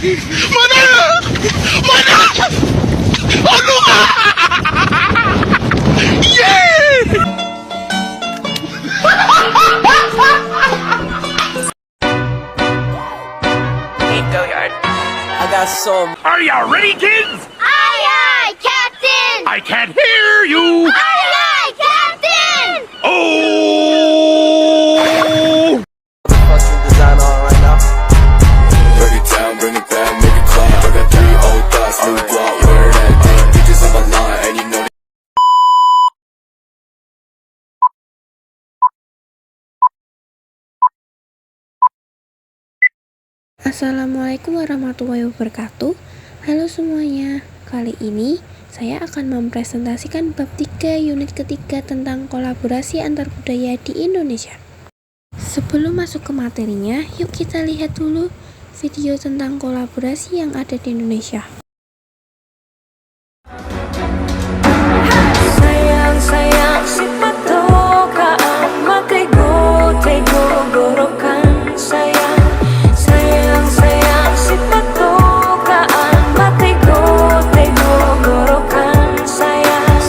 Mana? Mana? Aduh! Yeah! I got some. Are you ready, kids? Aye, aye, Captain! I can't hear you. Aye, aye, Captain! Oh! Fucking design on right now. Break it down, bring it back, make it clap. I got 3 old thoughts, new block, wear that thing. Bitches on my line, and you know Assalamualaikum warahmatullahi wabarakatuh. Halo semuanya, kali ini saya akan mempresentasikan bab 3 unit ketiga tentang kolaborasi antar budaya di Indonesia. Sebelum masuk ke materinya, yuk kita lihat dulu video tentang kolaborasi yang ada di Indonesia. Sayang, sayang, si pato ka ang makrigo-tego gorokan. Sayang, sayang, sayang, si pato ka ang makrigo-tego gorokan. Sayang,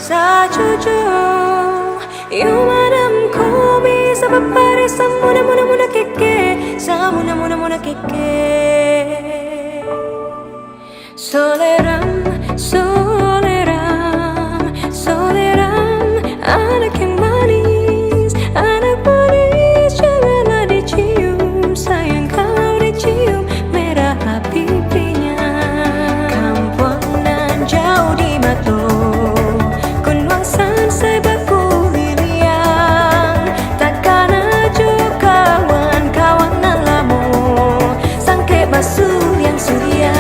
sa jojo, yung madam ko bisa papare sa muna keke, sa muna keke. Soleram, anak yang manis, janganlah dicium, sayang kalau dicium merah pipinya. Kampuangan jauh di Mato, Kunwangsan sebaku liliang, takkan aja kawan-kawanan lamu, sangke basuh yang surya.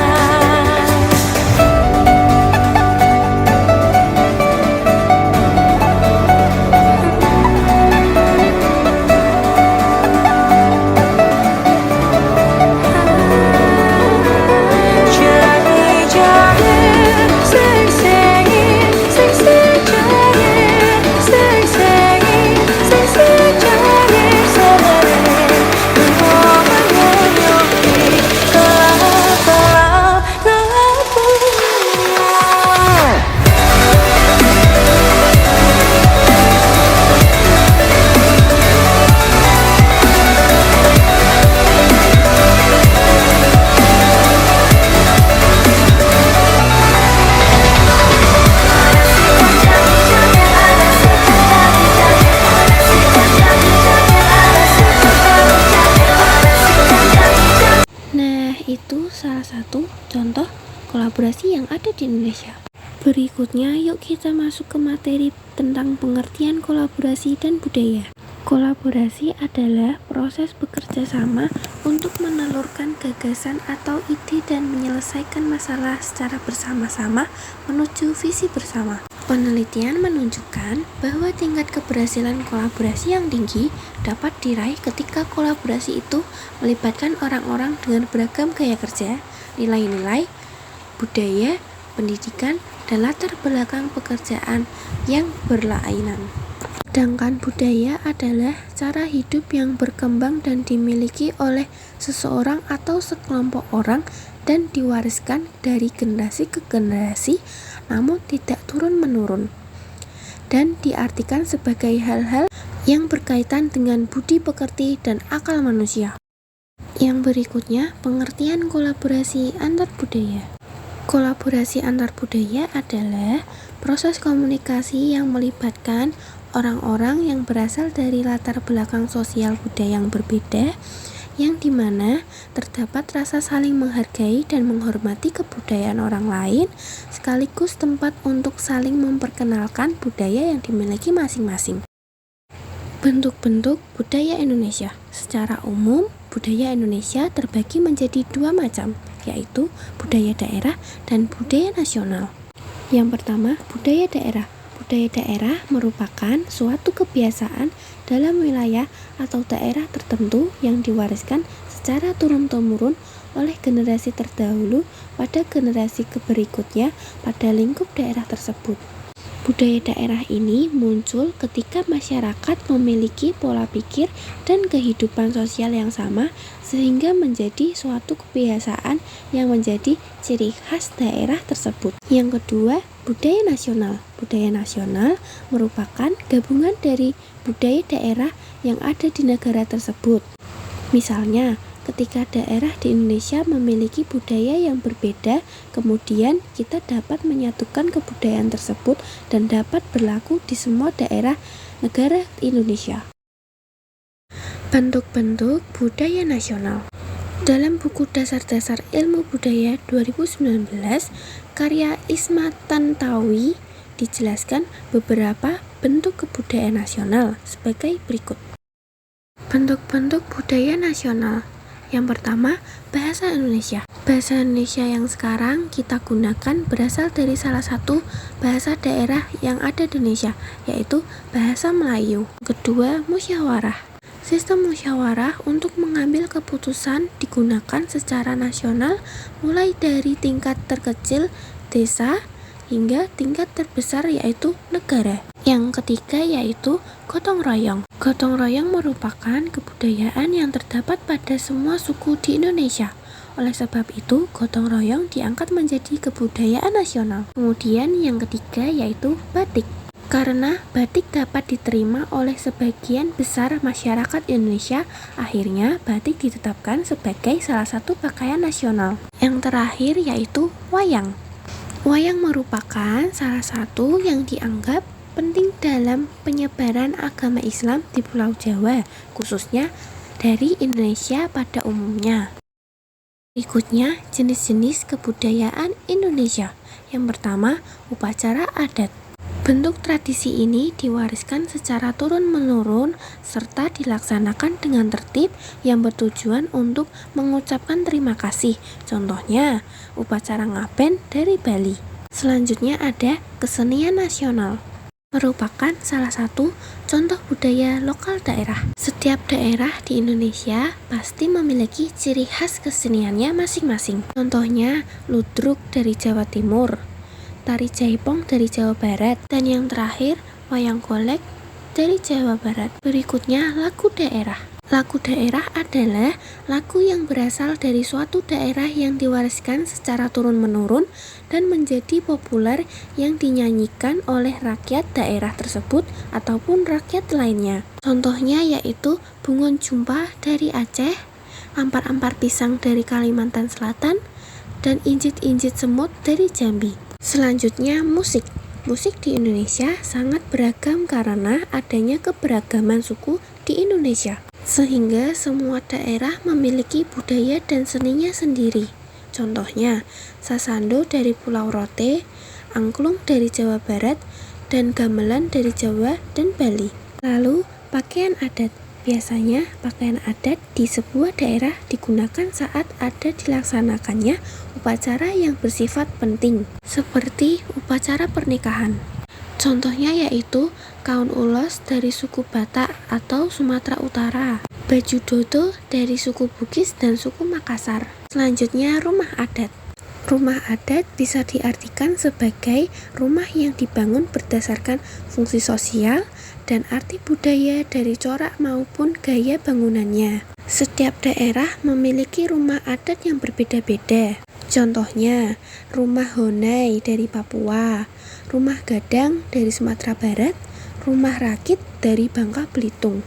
Itu salah satu contoh kolaborasi yang ada di Indonesia. Berikutnya, yuk kita masuk ke materi tentang pengertian kolaborasi dan budaya. Kolaborasi adalah proses bekerja sama untuk menelurkan gagasan atau ide dan menyelesaikan masalah secara bersama-sama menuju visi bersama. Penelitian menunjukkan bahwa tingkat keberhasilan kolaborasi yang tinggi dapat diraih ketika kolaborasi itu melibatkan orang-orang dengan beragam gaya kerja, nilai-nilai, budaya, pendidikan, dan latar belakang pekerjaan yang berlainan. Sedangkan budaya adalah cara hidup yang berkembang dan dimiliki oleh seseorang atau sekelompok orang dan diwariskan dari generasi ke generasi, namun tidak turun-menurun, dan diartikan sebagai hal-hal yang berkaitan dengan budi pekerti dan akal manusia. Yang berikutnya, pengertian kolaborasi antar budaya. Kolaborasi antar budaya adalah proses komunikasi yang melibatkan orang-orang yang berasal dari latar belakang sosial budaya yang berbeda, yang dimana terdapat rasa saling menghargai dan menghormati kebudayaan orang lain, sekaligus tempat untuk saling memperkenalkan budaya yang dimiliki masing-masing. Bentuk-bentuk budaya Indonesia. Secara umum, budaya Indonesia terbagi menjadi 2 macam, yaitu budaya daerah dan budaya nasional. Yang pertama, budaya daerah. Budaya daerah merupakan suatu kebiasaan dalam wilayah atau daerah tertentu yang diwariskan secara turun-temurun oleh generasi terdahulu pada generasi berikutnya pada lingkup daerah tersebut. Budaya daerah ini muncul ketika masyarakat memiliki pola pikir dan kehidupan sosial yang sama sehingga menjadi suatu kebiasaan yang menjadi ciri khas daerah tersebut. Yang kedua, budaya nasional. Budaya nasional merupakan gabungan dari budaya daerah yang ada di negara tersebut. Misalnya, ketika daerah di Indonesia memiliki budaya yang berbeda, kemudian kita dapat menyatukan kebudayaan tersebut dan dapat berlaku di semua daerah negara Indonesia. Bentuk-bentuk budaya nasional. Dalam buku Dasar-Dasar Ilmu Budaya 2019, karya Isma Tantawi dijelaskan beberapa bentuk kebudayaan nasional sebagai berikut. Bentuk-bentuk budaya nasional. Yang pertama, bahasa Indonesia. Bahasa Indonesia yang sekarang kita gunakan berasal dari salah satu bahasa daerah yang ada di Indonesia, yaitu bahasa Melayu. Kedua, musyawarah. Sistem musyawarah untuk mengambil keputusan digunakan secara nasional mulai dari tingkat terkecil desa hingga tingkat terbesar yaitu negara. Yang ketiga yaitu gotong royong. Gotong royong merupakan kebudayaan yang terdapat pada semua suku di Indonesia. Oleh sebab itu, gotong royong diangkat menjadi kebudayaan nasional. Kemudian yang ketiga yaitu batik. Karena batik dapat diterima oleh sebagian besar masyarakat Indonesia, akhirnya batik ditetapkan sebagai salah satu pakaian nasional. Yang terakhir yaitu wayang. Wayang merupakan salah satu yang dianggap penting dalam penyebaran agama Islam di Pulau Jawa, khususnya dari Indonesia pada umumnya. Berikutnya, jenis-jenis kebudayaan Indonesia. Yang pertama, upacara adat. Bentuk tradisi ini diwariskan secara turun-menurun serta dilaksanakan dengan tertib yang bertujuan untuk mengucapkan terima kasih. Contohnya, upacara ngaben dari Bali. Selanjutnya ada kesenian nasional. Merupakan salah satu contoh budaya lokal daerah. Setiap daerah di Indonesia pasti memiliki ciri khas keseniannya masing-masing. Contohnya, ludruk dari Jawa Timur, tari jaipong dari Jawa Barat, dan yang terakhir, wayang golek dari Jawa Barat. Berikutnya, lagu daerah. Lagu daerah adalah lagu yang berasal dari suatu daerah yang diwariskan secara turun-menurun dan menjadi populer yang dinyanyikan oleh rakyat daerah tersebut ataupun rakyat lainnya. Contohnya yaitu Bungon Jumpa dari Aceh, Ampar-ampar Pisang dari Kalimantan Selatan, dan Injit-injit Semut dari Jambi. Selanjutnya musik. Musik di Indonesia sangat beragam karena adanya keberagaman suku di Indonesia, sehingga semua daerah memiliki budaya dan seninya sendiri. Contohnya, sasando dari Pulau Rote, angklung dari Jawa Barat, dan gamelan dari Jawa dan Bali. Lalu, pakaian adat. Biasanya, pakaian adat di sebuah daerah digunakan saat ada dilaksanakannya upacara yang bersifat penting, seperti upacara pernikahan. Contohnya yaitu kaun ulos dari suku Batak atau Sumatera Utara, baju dodo dari suku Bugis dan suku Makassar. Selanjutnya, rumah adat. Rumah adat bisa diartikan sebagai rumah yang dibangun berdasarkan fungsi sosial dan arti budaya dari corak maupun gaya bangunannya. Setiap daerah memiliki rumah adat yang berbeda-beda. Contohnya, rumah Honai dari Papua, rumah Gadang dari Sumatera Barat, rumah Rakit dari Bangka Belitung.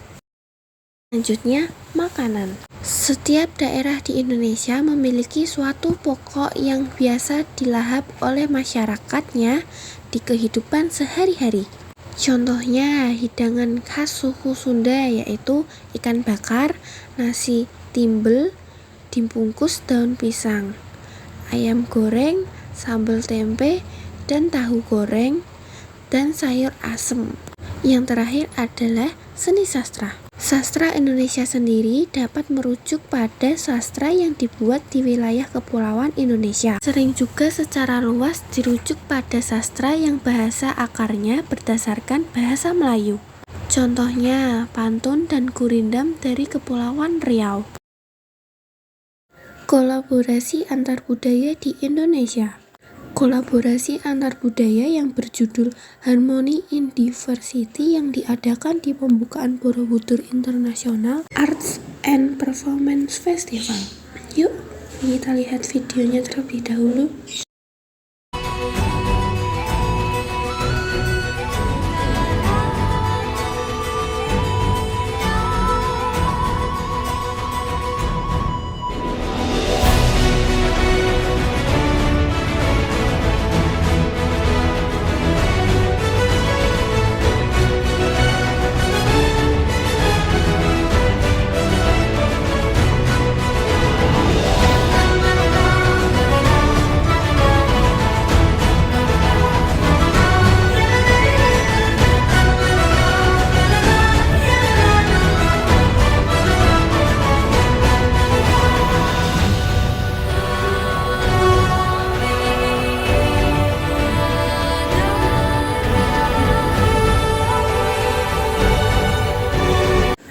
Selanjutnya, makanan. Setiap daerah di Indonesia memiliki suatu pokok yang biasa dilahap oleh masyarakatnya di kehidupan sehari-hari. Contohnya, hidangan khas suku Sunda yaitu ikan bakar, nasi timbel, dibungkus daun pisang, ayam goreng, sambal tempe, dan tahu goreng, dan sayur asem. Yang terakhir adalah seni sastra. Sastra Indonesia sendiri dapat merujuk pada sastra yang dibuat di wilayah kepulauan Indonesia. Sering juga secara luas dirujuk pada sastra yang bahasa akarnya berdasarkan bahasa Melayu. Contohnya, pantun dan gurindam dari Kepulauan Riau. Kolaborasi antar budaya di Indonesia. Kolaborasi antar budaya yang berjudul Harmony in Diversity yang diadakan di pembukaan Borobudur International Arts and Performance Festival. Yuk, kita lihat videonya terlebih dahulu.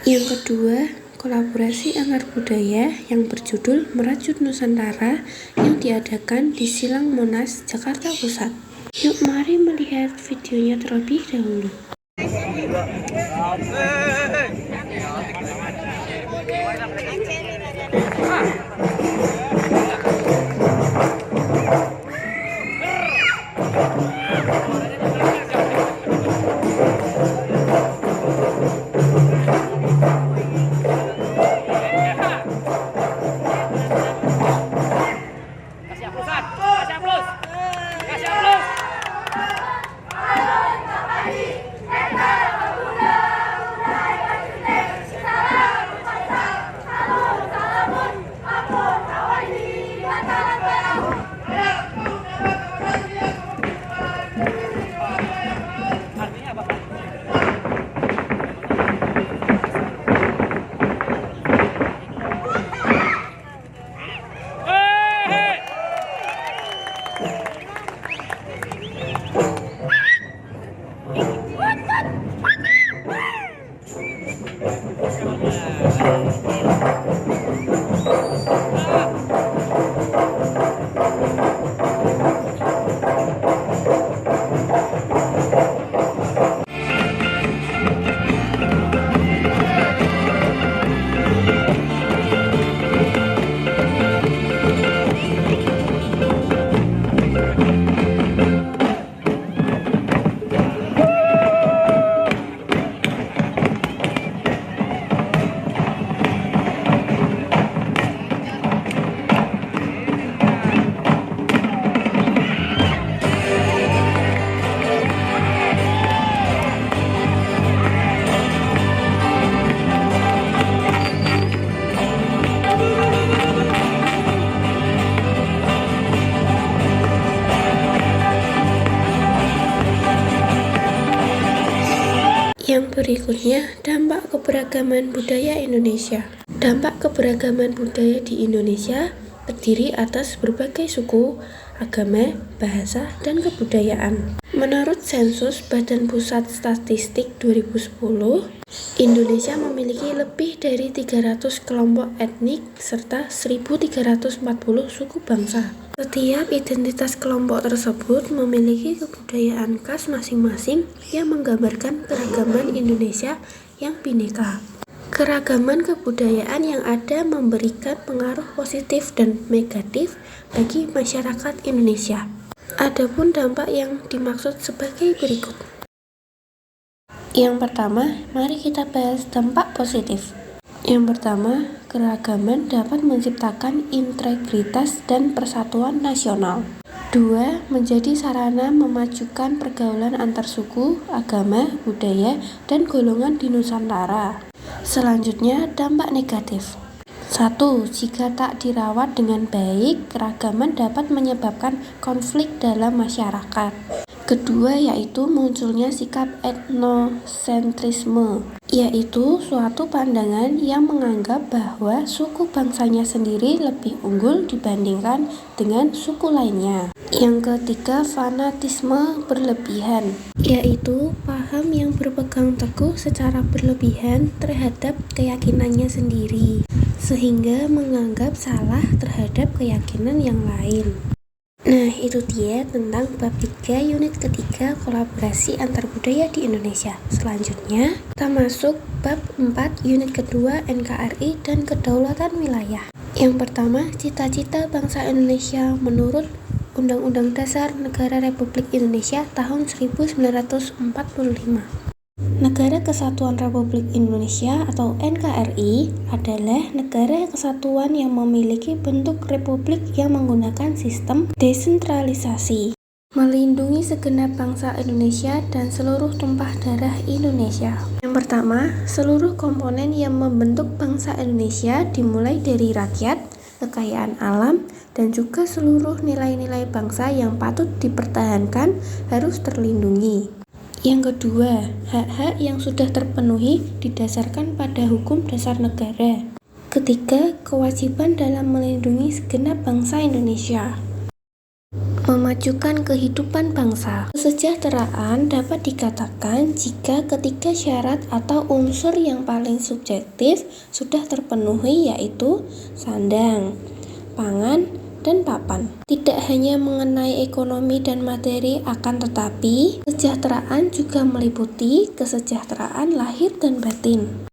Yang kedua, kolaborasi antar budaya yang berjudul Merajut Nusantara yang diadakan di Silang Monas, Jakarta Pusat. Yuk, mari melihat videonya terlebih dahulu. Yang berikutnya, dampak keberagaman budaya Indonesia. Dampak keberagaman budaya di Indonesia terdiri atas berbagai suku, agama, bahasa, dan kebudayaan. Menurut sensus Badan Pusat Statistik 2010, Indonesia memiliki lebih dari 300 kelompok etnik serta 1.340 suku bangsa. Setiap identitas kelompok tersebut memiliki kebudayaan khas masing-masing yang menggambarkan keragaman Indonesia yang bineka. Keragaman kebudayaan yang ada memberikan pengaruh positif dan negatif bagi masyarakat Indonesia. Adapun dampak yang dimaksud sebagai berikut. Yang pertama, mari kita bahas dampak positif. Yang pertama, keragaman dapat menciptakan integritas dan persatuan nasional. 2. Menjadi sarana memajukan pergaulan antar suku, agama, budaya, dan golongan di Nusantara. Selanjutnya, dampak negatif. 1. Jika tak dirawat dengan baik, keragaman dapat menyebabkan konflik dalam masyarakat. Kedua, yaitu munculnya sikap etnosentrisme, yaitu suatu pandangan yang menganggap bahwa suku bangsanya sendiri lebih unggul dibandingkan dengan suku lainnya. Yang ketiga, fanatisme berlebihan, yaitu paham yang berpegang teguh secara berlebihan terhadap keyakinannya sendiri, sehingga menganggap salah terhadap keyakinan yang lain. Nah, itu dia tentang bab 3 unit ketiga kolaborasi antar budaya di Indonesia. Selanjutnya, kita masuk bab 4 unit kedua NKRI dan kedaulatan wilayah. Yang pertama, cita-cita bangsa Indonesia menurut Undang-Undang Dasar Negara Republik Indonesia tahun 1945. Negara Kesatuan Republik Indonesia atau NKRI adalah negara kesatuan yang memiliki bentuk republik yang menggunakan sistem desentralisasi, melindungi segenap bangsa Indonesia dan seluruh tumpah darah Indonesia. Yang pertama, seluruh komponen yang membentuk bangsa Indonesia dimulai dari rakyat, kekayaan alam, dan juga seluruh nilai-nilai bangsa yang patut dipertahankan harus terlindungi. Yang kedua, hak-hak yang sudah terpenuhi didasarkan pada hukum dasar negara. Ketiga, kewajiban dalam melindungi segenap bangsa Indonesia. Memajukan kehidupan bangsa. Kesejahteraan dapat dikatakan jika ketiga syarat atau unsur yang paling subjektif sudah terpenuhi, yaitu sandang, pangan, dan papan. Tidak hanya mengenai ekonomi dan materi, akan tetapi kesejahteraan juga meliputi kesejahteraan lahir dan batin.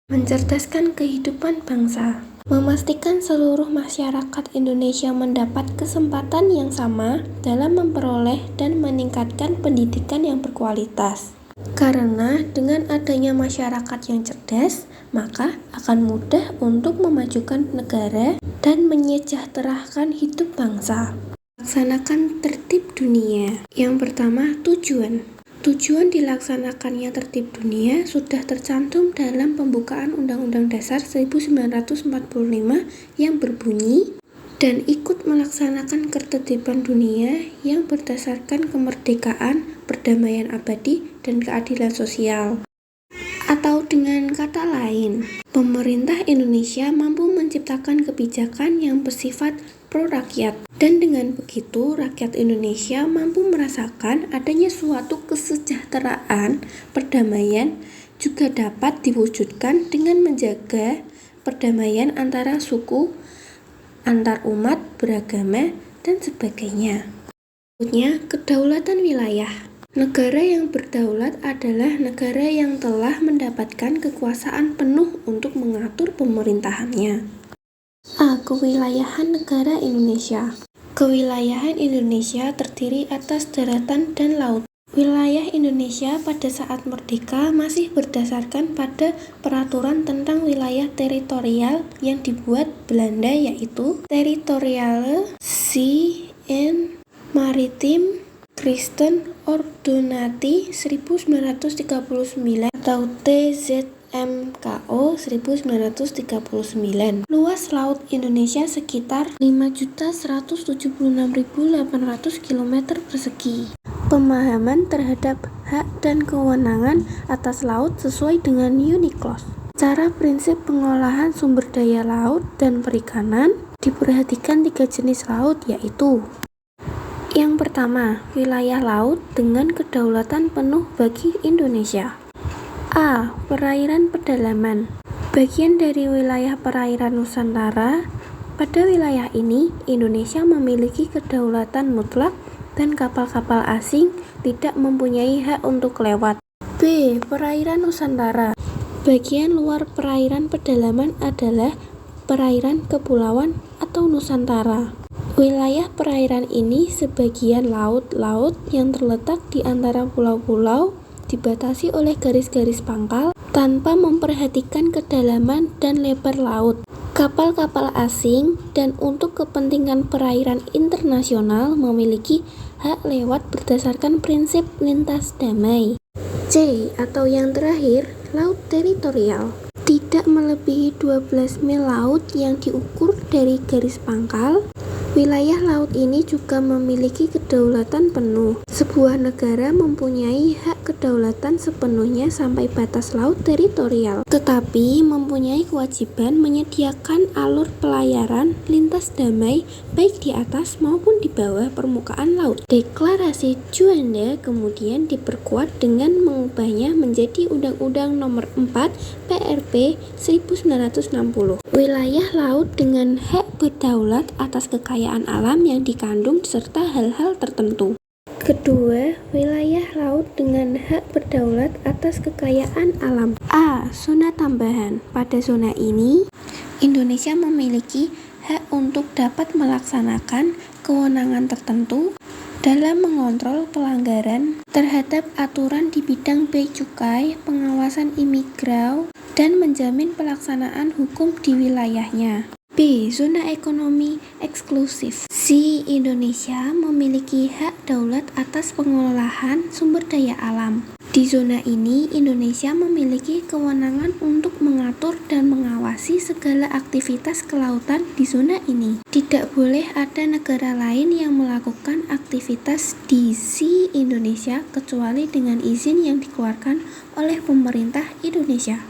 Mencerdaskan kehidupan bangsa. Memastikan seluruh masyarakat Indonesia mendapat kesempatan yang sama dalam memperoleh dan meningkatkan pendidikan yang berkualitas. Karena dengan adanya masyarakat yang cerdas, maka akan mudah untuk memajukan negara dan menyejahterakan hidup bangsa. Laksanakan tertib dunia. Yang pertama, tujuan. Tujuan dilaksanakannya tertib dunia sudah tercantum dalam pembukaan Undang-Undang Dasar 1945 yang berbunyi, dan ikut melaksanakan ketertiban dunia yang berdasarkan kemerdekaan, perdamaian abadi, dan keadilan sosial. Atau dengan kata lain, pemerintah Indonesia mampu menciptakan kebijakan yang bersifat pro-rakyat, dan dengan begitu rakyat Indonesia mampu merasakan adanya suatu kesejahteraan, perdamaian juga dapat diwujudkan dengan menjaga perdamaian antara suku, antar umat beragama, dan sebagainya. Berikutnya, kedaulatan wilayah. Negara yang berdaulat adalah negara yang telah mendapatkan kekuasaan penuh untuk mengatur pemerintahannya. A. Kewilayahan negara Indonesia. Kewilayahan Indonesia terdiri atas daratan dan laut. Wilayah Indonesia pada saat merdeka masih berdasarkan pada peraturan tentang wilayah teritorial yang dibuat Belanda, yaitu Territoriale Zee en Maritiem Christen Ordonnantie 1939 atau TZMKO 1939. Luas laut Indonesia sekitar 5.176.800 km persegi. Pemahaman terhadap hak dan kewenangan atas laut sesuai dengan UNCLOS. Cara prinsip pengolahan sumber daya laut dan perikanan diperhatikan 3 jenis laut, yaitu: yang pertama, wilayah laut dengan kedaulatan penuh bagi Indonesia. A. Perairan pedalaman. Bagian dari wilayah perairan Nusantara. Pada wilayah ini, Indonesia memiliki kedaulatan mutlak dan kapal-kapal asing tidak mempunyai hak untuk lewat. B. Perairan Nusantara. Bagian luar perairan pedalaman adalah perairan kepulauan atau Nusantara. Wilayah perairan ini sebagian laut-laut yang terletak di antara pulau-pulau, dibatasi oleh garis-garis pangkal tanpa memperhatikan kedalaman dan lebar laut. Kapal-kapal asing dan untuk kepentingan perairan internasional memiliki hak lewat berdasarkan prinsip lintas damai. C. Atau yang terakhir, laut teritorial. Tidak melebihi 12 mil laut yang diukur dari garis pangkal. Wilayah laut ini juga memiliki kedaulatan penuh. Sebuah negara mempunyai hak kedaulatan sepenuhnya sampai batas laut teritorial, tetapi mempunyai kewajiban menyediakan alur pelayaran lintas damai baik di atas maupun di bawah permukaan laut. Deklarasi Juanda kemudian diperkuat dengan mengubahnya menjadi Undang-Undang Nomor 4 PRP 1960. Wilayah laut dengan hak berdaulat atas kekayaan alam yang dikandung serta hal-hal tertentu. Kedua, wilayah laut dengan hak berdaulat atas kekayaan alam. A. Zona tambahan. Pada zona ini, Indonesia memiliki hak untuk dapat melaksanakan kewenangan tertentu dalam mengontrol pelanggaran terhadap aturan di bidang bea cukai, pengawasan imigrasi, dan menjamin pelaksanaan hukum di wilayahnya. B. Zona ekonomi eksklusif. C. Indonesia memiliki hak daulat atas pengelolaan sumber daya alam. Di zona ini, Indonesia memiliki kewenangan untuk mengatur dan mengawasi segala aktivitas kelautan di zona ini. Tidak boleh ada negara lain yang melakukan aktivitas di C Indonesia kecuali dengan izin yang dikeluarkan oleh pemerintah Indonesia.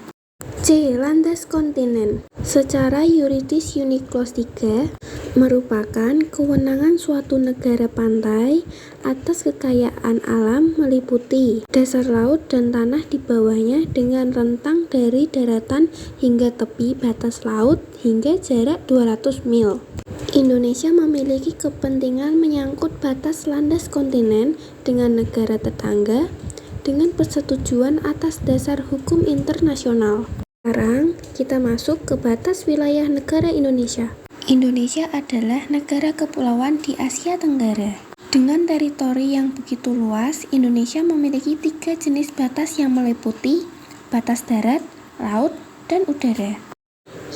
C. Landas kontinen. Secara yuridis UNCLOS 3 merupakan kewenangan suatu negara pantai atas kekayaan alam meliputi dasar laut dan tanah di bawahnya dengan rentang dari daratan hingga tepi batas laut hingga jarak 200 mil. Indonesia memiliki kepentingan menyangkut batas landas kontinen dengan negara tetangga dengan persetujuan atas dasar hukum internasional. Sekarang kita masuk ke batas wilayah negara Indonesia. Indonesia adalah negara kepulauan di Asia Tenggara. Dengan teritori yang begitu luas, Indonesia memiliki 3 jenis batas yang meliputi batas darat, laut, dan udara.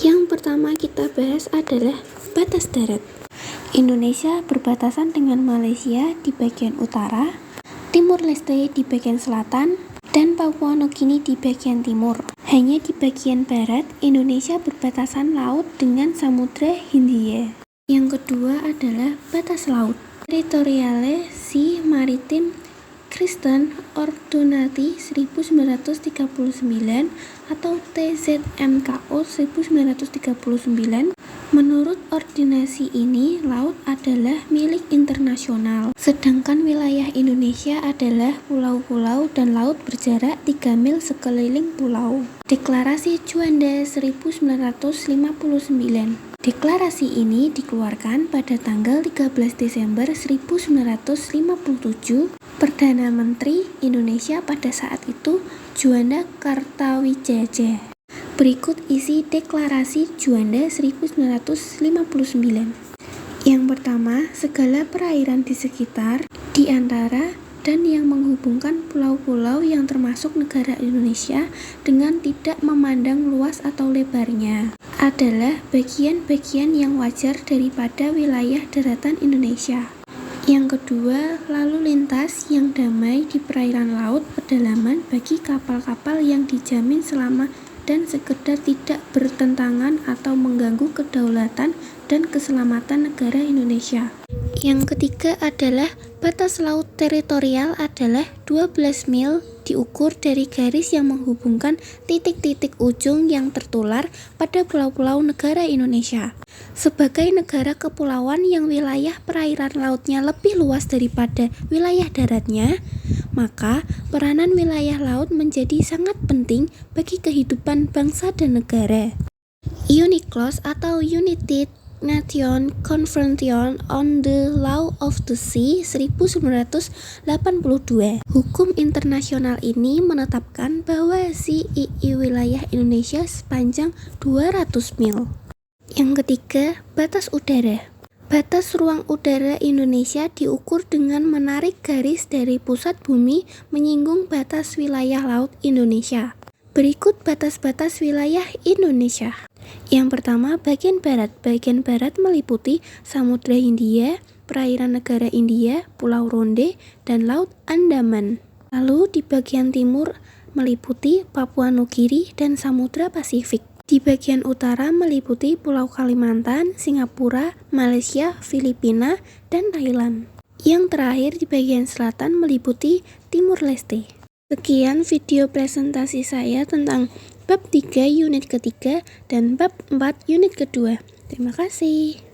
Yang pertama kita bahas adalah batas darat. Indonesia berbatasan dengan Malaysia di bagian utara, Timur Leste di bagian selatan, dan Papua Nugini di bagian timur. Hanya di bagian barat, Indonesia berbatasan laut dengan Samudra Hindia. Yang kedua adalah batas laut. Territoriale Sea Maritime Kristen Ordonansi 1939 atau TZMKO 1939. Menurut ordinasi ini, laut adalah milik internasional, sedangkan wilayah Indonesia adalah pulau-pulau dan laut berjarak 3 mil sekeliling pulau. Deklarasi Juanda 1959. Deklarasi ini dikeluarkan pada tanggal 13 Desember 1957. Perdana Menteri Indonesia pada saat itu Juanda Kartawijaya. Berikut isi Deklarasi Juanda 1959. Yang pertama, segala perairan di sekitar, di antara, dan yang menghubungkan pulau-pulau yang termasuk negara Indonesia dengan tidak memandang luas atau lebarnya adalah bagian-bagian yang wajar daripada wilayah daratan Indonesia. Yang kedua, lalu lintas yang damai di perairan laut pedalaman bagi kapal-kapal yang dijamin selama dan sekedar tidak bertentangan atau mengganggu kedaulatan dan keselamatan negara Indonesia. Yang ketiga adalah batas laut teritorial adalah 12 mil diukur dari garis yang menghubungkan titik-titik ujung yang tertular pada pulau-pulau negara Indonesia. Sebagai negara kepulauan yang wilayah perairan lautnya lebih luas daripada wilayah daratnya, maka peranan wilayah laut menjadi sangat penting bagi kehidupan bangsa dan negara. UNCLOS atau United Nations Convention on the Law of the Sea 1982. Hukum internasional ini menetapkan bahwa CII wilayah Indonesia sepanjang 200 mil. Yang ketiga, batas udara. Batas ruang udara Indonesia diukur dengan menarik garis dari pusat bumi menyinggung batas wilayah laut Indonesia. Berikut batas-batas wilayah Indonesia. Yang pertama, bagian barat. Bagian barat meliputi Samudra Hindia, perairan negara India, Pulau Ronde, dan Laut Andaman. Lalu di bagian timur meliputi Papua Nugini dan Samudra Pasifik. Di bagian utara meliputi Pulau Kalimantan, Singapura, Malaysia, Filipina, dan Thailand. Yang terakhir di bagian selatan meliputi Timur Leste. Sekian video presentasi saya tentang bab 3 unit ketiga dan bab 4 unit kedua. Terima kasih.